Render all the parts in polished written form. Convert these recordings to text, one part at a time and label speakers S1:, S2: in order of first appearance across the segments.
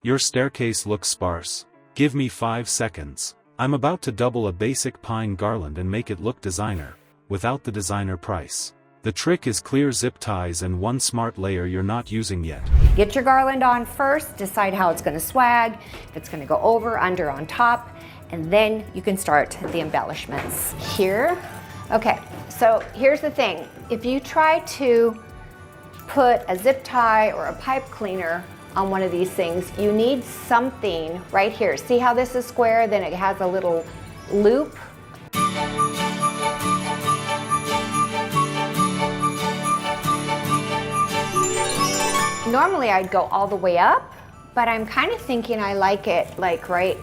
S1: Your staircase looks sparse. Give me 5 seconds. I'm about to double a basic pine garland and make it look designer, without the designer price. The trick is clear zip ties and one smart layer you're not using yet.
S2: Get your garland on first, decide how it's gonna swag, if it's gonna go over, under, on top, and then you can start the embellishments. Here, okay, so here's the thing. If you try to put a zip tie or a pipe cleaner on one of these things, you need something right here. See how this is square, then it has a little loop? Normally I'd go all the way up, but I'm kind of thinking I like it like right.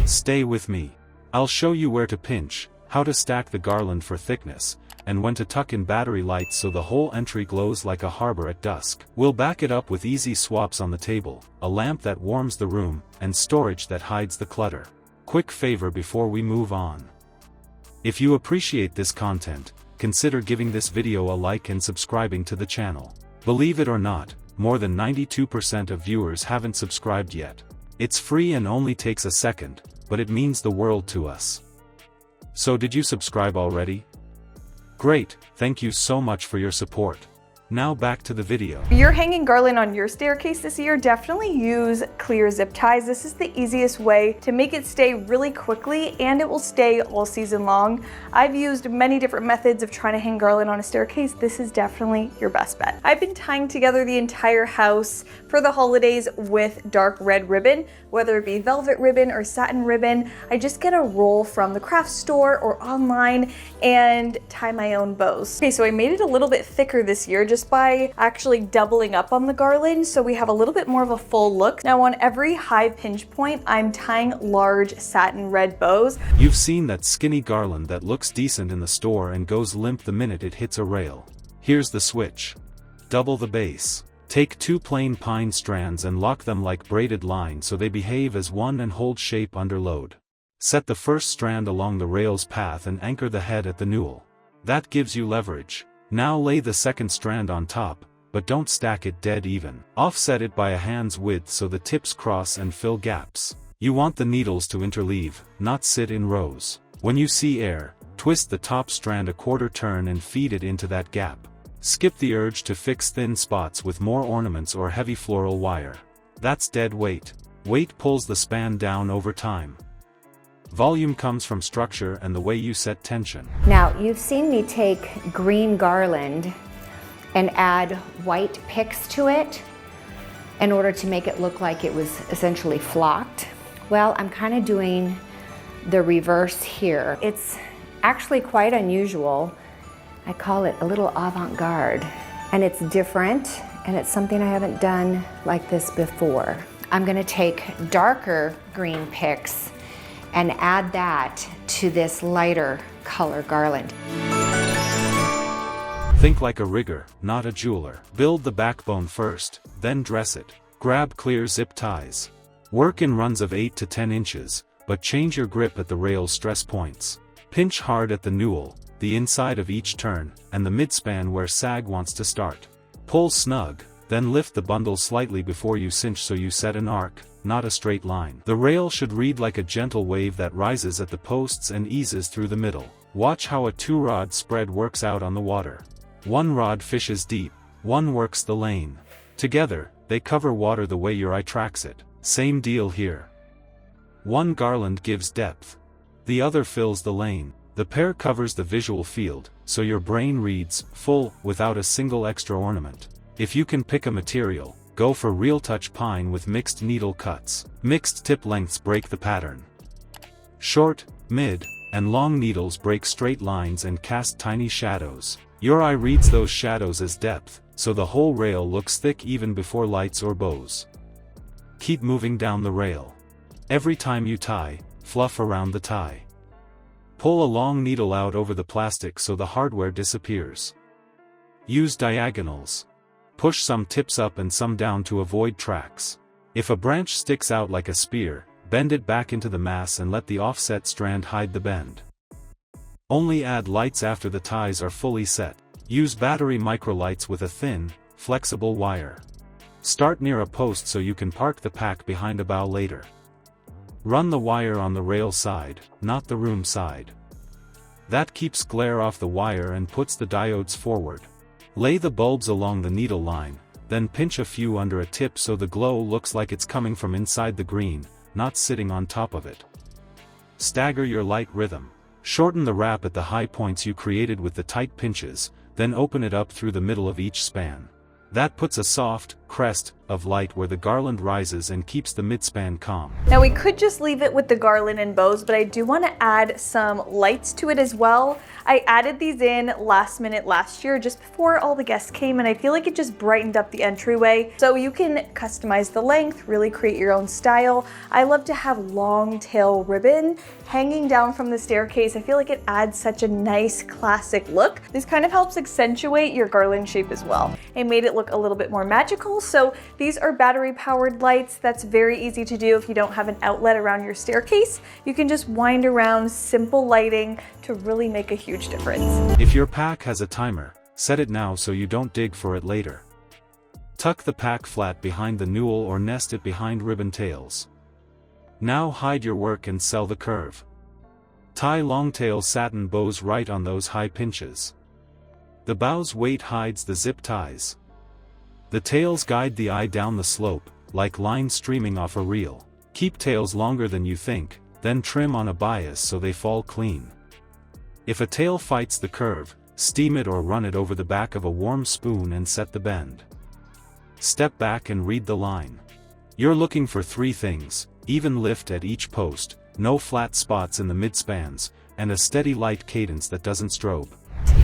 S1: Stay with me. I'll show you where to pinch, how to stack the garland for thickness, and when to tuck in battery lights so the whole entry glows like a harbor at dusk. We'll back it up with easy swaps on the table, a lamp that warms the room, and storage that hides the clutter. Quick favor before we move on. If you appreciate this content, consider giving this video a like and subscribing to the channel. Believe it or not, more than 92% of viewers haven't subscribed yet. It's free and only takes a second, but it means the world to us. So did you subscribe already? Great, thank you so much for your support. Now back to the video.
S3: If you're hanging garland on your staircase this year, definitely use clear zip ties. This is the easiest way to make it stay really quickly, and it will stay all season long. I've used many different methods of trying to hang garland on a staircase. This is definitely your best bet. I've been tying together the entire house for the holidays with dark red ribbon, whether it be velvet ribbon or satin ribbon. I just get a roll from the craft store or online and tie my own bows. Okay, so I made it a little bit thicker this year just by actually doubling up on the garland, so we have a little bit more of a full look. Now on every high pinch point, I'm tying large satin red bows.
S1: You've seen that skinny garland that looks decent in the store and goes limp the minute it hits a rail. Here's the switch. Double the base. Take 2 plain pine strands and lock them like braided line so they behave as one and hold shape under load. Set the first strand along the rail's path and anchor the head at the newel. That gives you leverage. Now lay the second strand on top, but don't stack it dead even. Offset it by a hand's width so the tips cross and fill gaps. You want the needles to interleave, not sit in rows. When you see air, twist the top strand a quarter turn and feed it into that gap. Skip the urge to fix thin spots with more ornaments or heavy floral wire. That's dead weight. Weight pulls the span down over time. Volume comes from structure and the way you set tension.
S2: Now, you've seen me take green garland and add white picks to it in order to make it look like it was essentially flocked. Well, I'm kind of doing the reverse here. It's actually quite unusual. I call it a little avant-garde, and it's different, and it's something I haven't done like this before. I'm gonna take darker green picks and add that to this lighter color garland.
S1: Think like a rigger, not a jeweler. Build the backbone first, then dress it. Grab clear zip ties. Work in runs of 8 to 10 inches, but change your grip at the rail's stress points. Pinch hard at the newel, the inside of each turn, and the midspan where sag wants to start. Pull snug, then lift the bundle slightly before you cinch so you set an arc, not a straight line. The rail should read like a gentle wave that rises at the posts and eases through the middle. Watch how a 2-rod spread works out on the water. 1 rod fishes deep, 1 works the lane. Together, they cover water the way your eye tracks it. Same deal here. 1 garland gives depth. The other fills the lane. The pair covers the visual field, so your brain reads full without a single extra ornament. If you can pick a material, go for real touch pine with mixed needle cuts. Mixed tip lengths break the pattern. Short, mid, and long needles break straight lines and cast tiny shadows. Your eye reads those shadows as depth, so the whole rail looks thick even before lights or bows. Keep moving down the rail. Every time you tie, fluff around the tie. Pull a long needle out over the plastic so the hardware disappears. Use diagonals. Push some tips up and some down to avoid tracks. If a branch sticks out like a spear, bend it back into the mass and let the offset strand hide the bend. Only add lights after the ties are fully set. Use battery microlights with a thin, flexible wire. Start near a post so you can park the pack behind a bow later. Run the wire on the rail side, not the room side. That keeps glare off the wire and puts the diodes forward. Lay the bulbs along the needle line, then pinch a few under a tip so the glow looks like it's coming from inside the green, not sitting on top of it. Stagger your light rhythm. Shorten the wrap at the high points you created with the tight pinches, then open it up through the middle of each span. That puts a soft crest of light where the garland rises and keeps the midspan calm.
S3: Now we could just leave it with the garland and bows, but I do want to add some lights to it as well. I added these in last minute last year just before all the guests came, and I feel like it just brightened up the entryway. So you can customize the length, really create your own style. I love to have long tail ribbon hanging down from the staircase. I feel like it adds such a nice classic look. This kind of helps accentuate your garland shape as well. It made it look a little bit more magical. So these are battery powered lights. That's very easy to do if you don't have an outlet around your staircase. You can just wind around simple lighting to really make a huge difference.
S1: If your pack has a timer, set it now so you don't dig for it later. Tuck the pack flat behind the newel or nest it behind ribbon tails. Now hide your work and sell the curve. Tie long-tail satin bows right on those high pinches. The bow's weight hides the zip ties. The tails guide the eye down the slope, like lines streaming off a reel. Keep tails longer than you think, then trim on a bias so they fall clean. If a tail fights the curve, steam it or run it over the back of a warm spoon and set the bend. Step back and read the line. You're looking for 3 things: even lift at each post, no flat spots in the midspans, and a steady light cadence that doesn't strobe.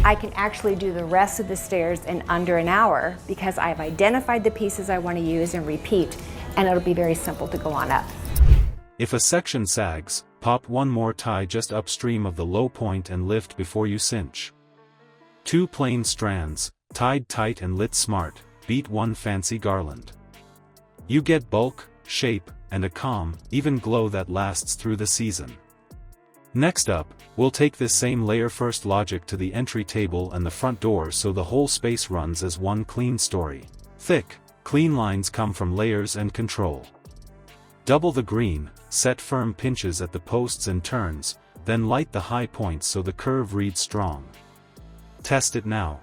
S2: I can actually do the rest of the stairs in under an hour because I've identified the pieces I want to use and repeat, and it'll be very simple to go on up.
S1: If a section sags, pop one more tie just upstream of the low point and lift before you cinch. 2 plain strands, tied tight and lit smart, beat one fancy garland. You get bulk, shape, and a calm, even glow that lasts through the season. Next up, we'll take this same layer first logic to the entry table and the front door so the whole space runs as one clean story. Thick, clean lines come from layers and control. Double the green, set firm pinches at the posts and turns, then light the high points so the curve reads strong. Test it now.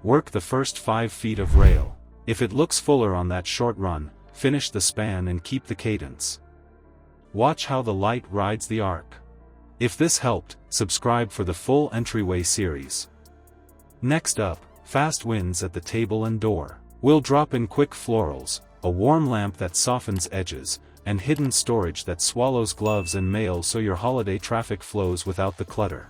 S1: Work the first 5 feet of rail. If it looks fuller on that short run, finish the span and keep the cadence. Watch how the light rides the arc. If this helped, subscribe for the full Entryway series. Next up, fast winds at the table and door. We'll drop in quick florals, a warm lamp that softens edges, and hidden storage that swallows gloves and mail so your holiday traffic flows without the clutter.